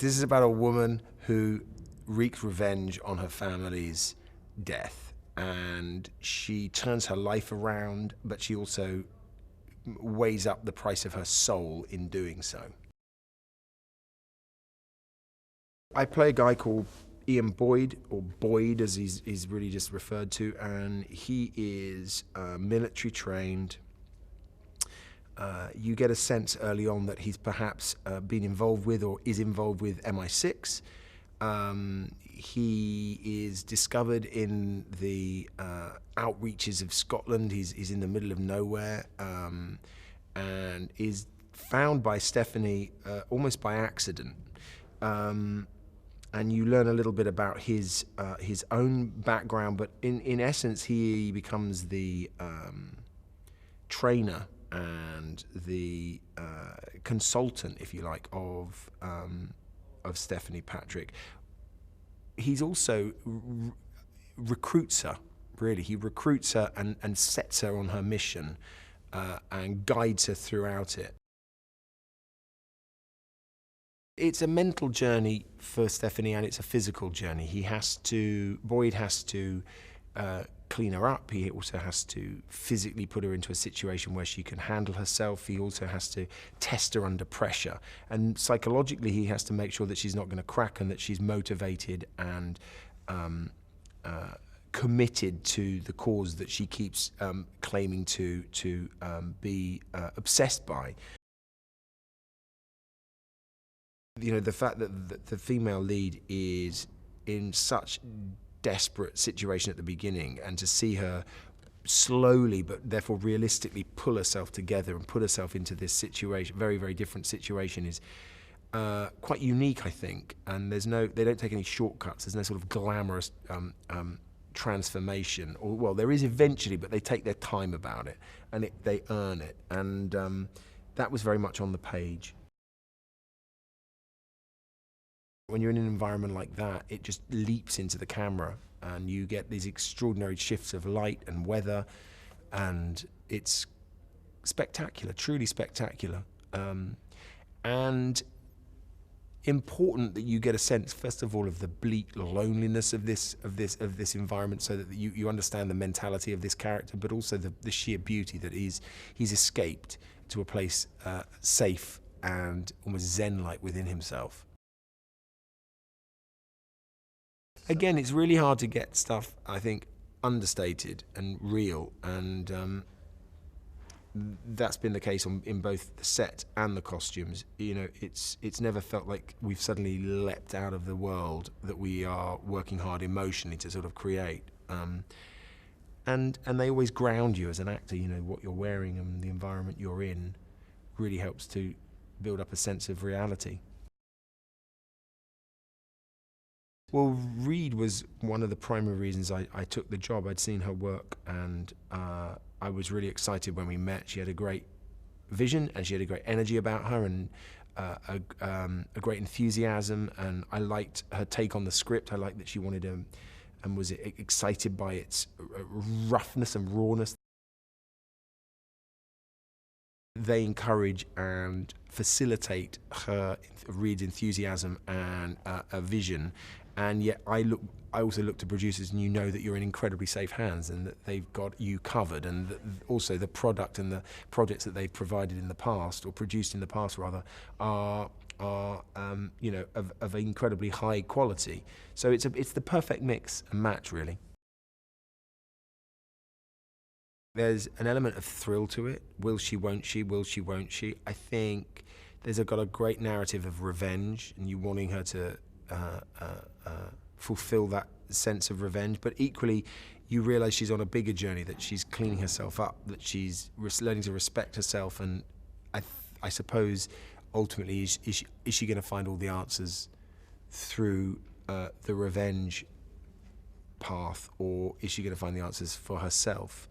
This is about a woman who wreaks revenge on her family's death, and she turns her life around, but she also weighs up the price of her soul in doing so. I play a guy called Ian Boyd, or Boyd as he's really just referred to, and he is military trained. You get a sense early on that he's perhaps been involved with or is involved with MI6. He is discovered in the outreaches of Scotland. He's in the middle of nowhere, and is found by Stephanie almost by accident. And you learn a little bit about his own background, but in essence, he becomes the trainer and the consultant, if you like, of Stephanie Patrick. He's also recruits her, really. He recruits her and sets her on her mission and guides her throughout it. It's a mental journey for Stephanie, and it's a physical journey. Boyd has to clean her up. He also has to physically put her into a situation where she can handle herself. He also has to test her under pressure. And psychologically, he has to make sure that she's not going to crack and that she's motivated and committed to the cause that she keeps claiming to be obsessed by. You know, the fact that the female lead is in such desperate situation at the beginning, and to see her slowly but therefore realistically pull herself together and put herself into this situation, very, very different situation, is quite unique, I think. And they don't take any shortcuts. There's no sort of glamorous transformation, or well, there is eventually, but they take their time about it, and they earn it. And that was very much on the page. When you're in an environment like that, it just leaps into the camera, and you get these extraordinary shifts of light and weather, and it's spectacular, truly spectacular. And important that you get a sense, first of all, of the bleak loneliness of this environment, so that you understand the mentality of this character, but also the sheer beauty that he's escaped to a place safe and almost zen-like within himself. Again, it's really hard to get stuff, I think, understated and real, and that's been the case in both the set and the costumes. You know, it's never felt like we've suddenly leapt out of the world that we are working hard emotionally to sort of create. And they always ground you as an actor. You know, what you're wearing and the environment you're in really helps to build up a sense of reality. Well, Reed was one of the primary reasons I took the job. I'd seen her work, and I was really excited when we met. She had a great vision, and she had a great energy about her, and a great enthusiasm, and I liked her take on the script. I liked that she wanted and was excited by its roughness and rawness. They encourage and facilitate Reed's enthusiasm and a vision. And yet I also look to producers, and you know that you're in incredibly safe hands, and that they've got you covered, and also the product and the projects that they've provided in the past, or produced in the past rather, are you know, of incredibly high quality. So it's the perfect mix and match, really. There's an element of thrill to it. Will she, won't she, will she, won't she? I think there's got a great narrative of revenge, and you wanting her to fulfill that sense of revenge, but equally you realize she's on a bigger journey, that she's cleaning herself up, that she's learning to respect herself, and I suppose ultimately is she going to find all the answers through the revenge path, or is she going to find the answers for herself?